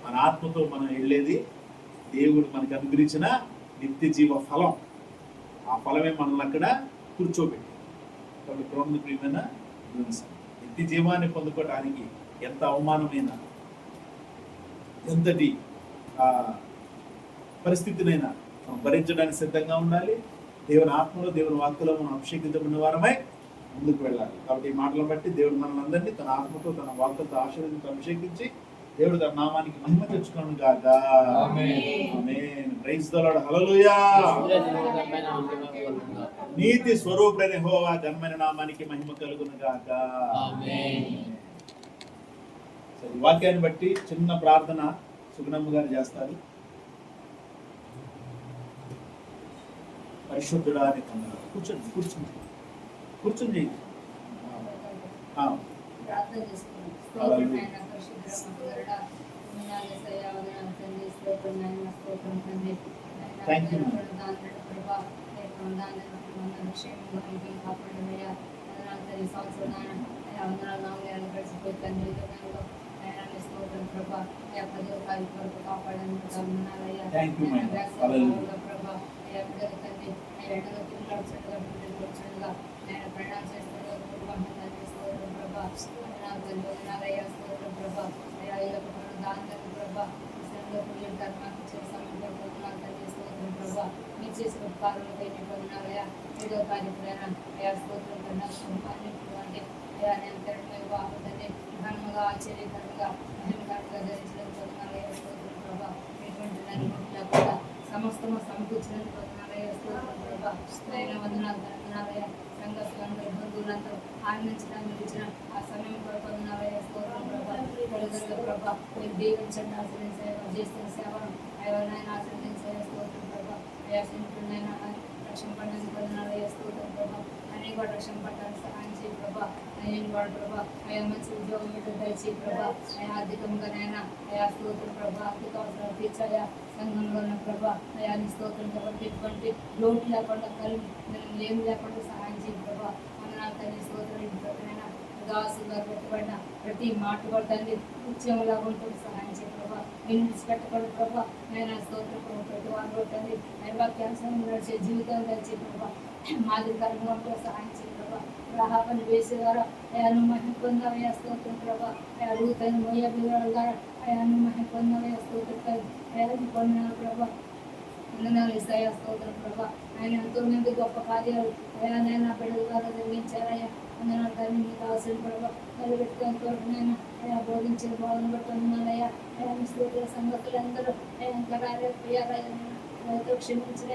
S1: మన ఆత్మతో మనం వెళ్ళేది దేవుడు మనకి అనుగ్రహించిన నిత్య జీవ ఫలం. ఆ ఫలమే మనల్ని అక్కడ కూర్చోబెట్టి. కాబట్టి ప్రభువుని ప్రియమైన నిత్య జీవాన్ని పొందుకోవడానికి ఎంత అవమానమైన, ఎంతటి పరిస్థితినైనా మనం భరించడానికి సిద్ధంగా ఉండాలి. దేవుని ఆత్మలో, దేవుని వాక్కులో మనం అభిషేకించబడిన వారమై ముందుకు వెళ్ళాలి. కాబట్టి ఈ మాటలను బట్టి దేవుడు మనల్ని అందరినీ తన ఆత్మతో, తన వాక్కులతో ఆశీర్వదించి అభిషేకించి దేవుడు తన నామానికి మహిమ తెచ్చుకోను గాక. ఆమేన్. ప్రైజ్ ది లార్డ్, హల్లెలూయా. నీతి స్వరూపుడైన యెహోవా ఘనమైన నామానికి మహిమ కలుగును గాక. ఆమేన్. సరే, వాక్యాన్ని బట్టి చిన్న ప్రార్థన సుగుణమ్మ గారు చేస్తారు. పరిశుద్ధుడా అని కొందరు కూర్చోండి కూర్చోండి.
S3: ప్రార్థన చేసుకుంటాం. సమస్తము సమకూర్చినందుకు వందనాలు. సంఘస్థులందరూ, బంధువులందరూ ఆనందించడానికి ఇచ్చిన ఆ సమయం కొరకు తల్లిదండ్రుల ప్రభా మీరు దీవించండి. చేస్తున్న సేవను ఎవరినైనా ఆశ్రయించే స్తోత్రం ప్రభా. అయాసింటున్నైనా రక్షణ పడడానికి వందనాలు స్తోత్రం ప్రభా. అనేక వాడు రక్షణ పడడానికి సహాయం చేయి ప్రభా. నేను వాడు ప్రభా అయా మంచి ఉద్యోగం మీద దయచేయి ప్రభా. అయా అధికంగానైనా అయా స్తోత్రం ప్రభా. ఆర్థిక అవసరాలు తీర్చాయా సంఘంలో ఉన్న ప్రభా. అయా నీ స్తోత్రం కాబట్టి ఎటువంటి లోటు లేకుండా ఏం లేకుండా సహాయం చేయి ప్రభా. వందనాలు తల్లి స్తోత్రం. ఇంట్లోనైనా దాసుగా పెట్టబడిన ప్రతి మాట పడతాన్ని నిత్యంలాగా ఉంటుంది సహాయం చేయి ప్రభా. విడిచిపెట్టకూడదు ప్రభా. నేను స్తోత్రం ప్రభా. ప్రతి వారు కూడా తండ్రి అయ్యా క్యాన్సర్ నడిచే జీవితాలు కలిసి ప్రభా మాదిరికరంగా ఉంటే సహాయం చేయ ప్రభా. రాహాపని వేసేవారు అయాను మహిమ పొందవయ్యా స్తోత్రం ప్రభా. అడుగుతాను మొయ్య బిగాడు గారు అయాను మహిమ పొందవయ్యా స్తోత్రం అయాన్ని పొందినారు ప్రభా. వందనాలు యేసయ్యా స్తోత్రం ప్రభా. ఆయన ఎంతో మంది గొప్ప కార్యాలు అయా నేను బిడ్డల ద్వారా జరిగించారయ్యా. వందనాలు కానీ మీకు కావాల్సిన ప్రభా నిలబెట్టుకొని తోడునైనా అయా బోధించిన బోధన బట్టి వందనాలయ్యా. అయా మీ స్తోత్ర సంగతులందరూ అయా ఇంకా రాలేకపోయారయ్యా. అయితే క్షమించిన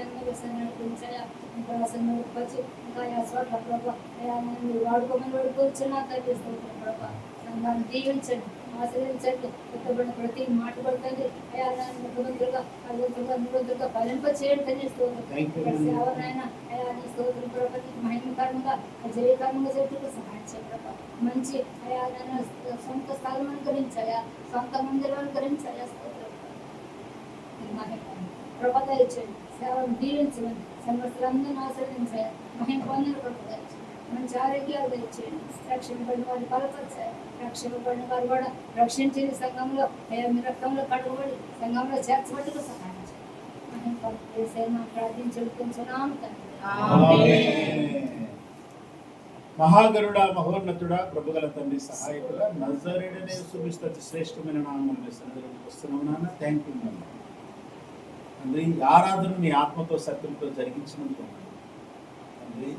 S3: నడిపించాయా ఇంకా అసలు వచ్చి ఇంకా అయా స్వార్థ ప్రభా అయా నేను వాడుకోమని వాడుకోవచ్చున్నా తల్లి స్తోత్రం ప్రభా. సంఘాన్ని దీవించండి ఆశ్రయించండి. ఎత్తబడిన ప్రతి మాట పడుతుంది అయా ముఖ్యమంత్రిగా అభివృద్ధిగా ఫలింప చేయండి తల్లి స్తోత్రం సేవనైనా అయా నీ స్తోత్రం ప్రభా మహిమకరంగా జయకరంగా చెట్టుకు సహాయం చేయ ప్రభా. మంచి అయా నేను సొంత స్థలం అనుకరించాయా సొంత మందిరం అనుకరించాయా స్తోత్రం ప్రభా దయచేయండి. సేవను దీవించండి. సంవత్సరాలను ఆశ్రయించాయా మహిమ పొందిన ప్రభా దయచేయండి. మంచి ఆరోగ్యాలు దయచేయండి. రక్షింపబడిన వారు బలపరిచారు. రక్షింపబడిన వారు కూడా రక్షించిన సంఘంలో అయ్యా మీ రక్తంలో కడుగుబడి సంఘంలో చేర్చబడిగా సహాయం చేయండి. ప్రార్థించుకుంటున్నాము తండ్రి.
S1: మహాగరుడ మహోన్నతుడా ప్రభుగల తండ్రి సహాయకుడా నజరేయుడనే యేసుక్రీస్తు అతి శ్రేష్టమైన నామములో సన్నిధిలోకి వస్తున్నాము నాన్న. థ్యాంక్ యూ నాన్న తండ్రి. ఈ ఆరాధన నీ ఆత్మతో సత్యంతో జరిగించినందుకు తండ్రి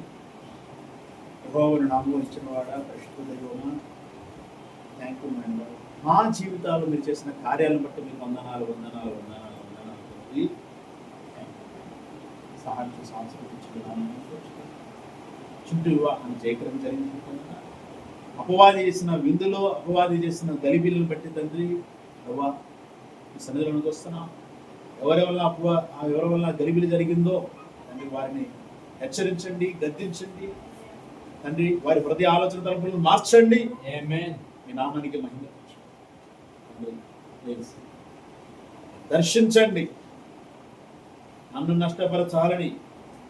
S1: యెహోవాను నామములో ఇచ్చిన వాడా పరిశుద్ధ దైవమా థ్యాంక్ యూ నాన్న. మా జీవితాలు మీరు చేసిన కార్యాలను బట్టి మీకు వందనాలు వందనాలు వందనాలు వందనాలు తండ్రి. సహాయం సంస్కృతించుకున్నాను. చుట్టూ వివాహాన్ని జయకరం జరిగించుకున్నా అపవాది చేసిన విందులో అపవాది చేసిన గలిబిలను బట్టి తండ్రి ప్రభా ఈ సన్నిధిలోకి వస్తున్నాం. ఎవరి వల్ల గలిబిలి జరిగిందో తండ్రి వారిని హెచ్చరించండి, గద్దించండి తండ్రి. వారి ప్రతి ఆలోచన తలుపులను మార్చండి. మీ నామానికి మహిమ దర్శించండి. నన్ను నష్టపరచాలని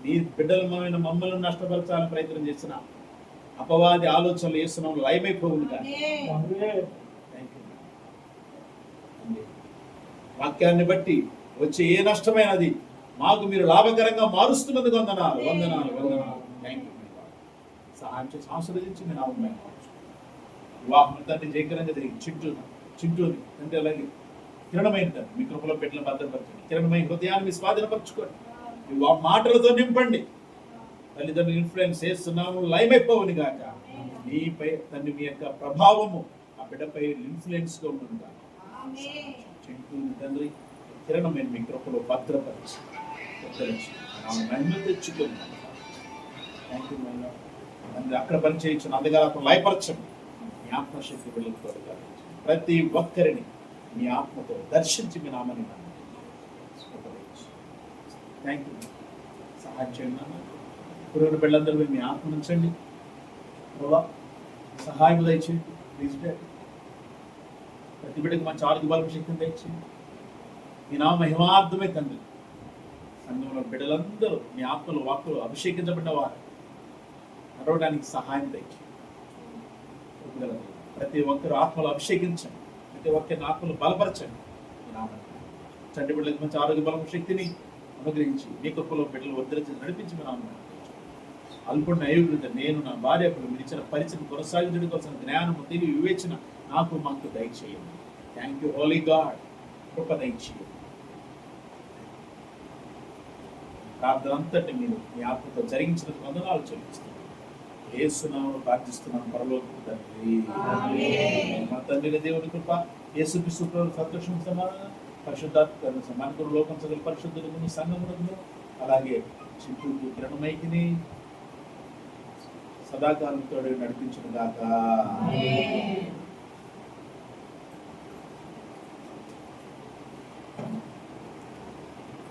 S1: నీ బిడ్డలమైన మమ్మల్ని నష్టపరచాలని ప్రయత్నం చేసిన అపవాది ఆలోచనలు చేస్తున్నాం లయమైపోవును కానీ వాక్యాన్ని బట్టి వచ్చే ఏ నష్టమైనది మాకు మీరు లాభకరంగా మారుస్తున్నందుకు వందనాలు వందనాలు వందనాలు. Thank you. సహాయం చేసి ఆశీర్వదించి మీ నామం వివాహం తండ్రి జయకరంగా జరిగింది. చింటూని అంటే అలాగే కిరణమైన తండ్రి మీ కృపలో పెట్టిన భద్రపరచండి. కిరణమైన హృదయాన్ని మీ స్వాధీనపరచుకోండి. మీ మాటలతో నింపండి. తల్లిదండ్రులు ఇన్ఫ్లుయెన్స్ చేస్తున్నాము లయమైపోవుని గాక. మీపై తండ్రి మీ యొక్క ప్రభావము ఆ బిడ్డపై ఇన్ఫ్లుయెన్స్ గా ఉంటుంది. చింటూని తండ్రి కిరణమైన మీ కృపలో భద్రపరిచి మహిమ తెచ్చుకున్నాను. థ్యాంక్ యూ మైనా తండ్రి. అక్కడ పనిచేయించిన అందుగారు లయపరచండి. మీ ఆత్మశక్తి బిడ్డలతో ప్రతి ఒక్కరిని మీ ఆత్మతో దర్శించి మీ నామని థ్యాంక్ యూ. సహాయం చేయండి నాన్న. పురుగుల బిడ్డలందరూ మీ ఆత్మ ఉంచండి ప్రభా. సహాయం దయచేయండి. Please daddy. ప్రతి బిడ్డకి మంచి ఆరోగ్య బలం శక్తిని దయచేయండి. మీ నామ మహిమార్థమే తండ్రి. సంఘంలో బిడ్డలందరూ మీ ఆత్మలు వాక్కులు అభిషేకించబడిన వారు నడవడానికి సహాయం దయచేయండి. ప్రతి ఒక్కరు ఆత్మలు అభిషేకించండి. ప్రతి ఒక్కరిని ఆత్మలు బలపరచండి. చంటి బిడ్డలకు మంచి ఆరోగ్య బలం శక్తిని అనుగ్రహించి మీ కృపలో బిడ్డలు వదిలించి నడిపించి మీ నామం అల్పుడిన అయోగ్యత నేను నా భార్య మీరు ఇచ్చిన పరిచయం కొనసాగించడం కోసం జ్ఞానము తెలివి వివేచన నాకు మాకు దయచేయండి. Thank you holy God. కృప దయచేయండి. ప్రార్థన అంతటి మీరు మీ ఆత్మతో జరిగించిన వందనాలు చెల్లిస్తున్నాను. యేసునామములో ప్రార్థిస్తున్నాను పరలోకపు తండ్రి. మా తండ్రి దేవుని కృప యేసుక్రీస్తు ప్రభువు సంతోషం సమాధానం పరిశుద్ధాత్మ మనకు లోకం సగల పరిశుద్ధులకు సంఘములకు అలాగే చింటూ కిరణమైకిని సదాకాలంతో నడిపించును గాక.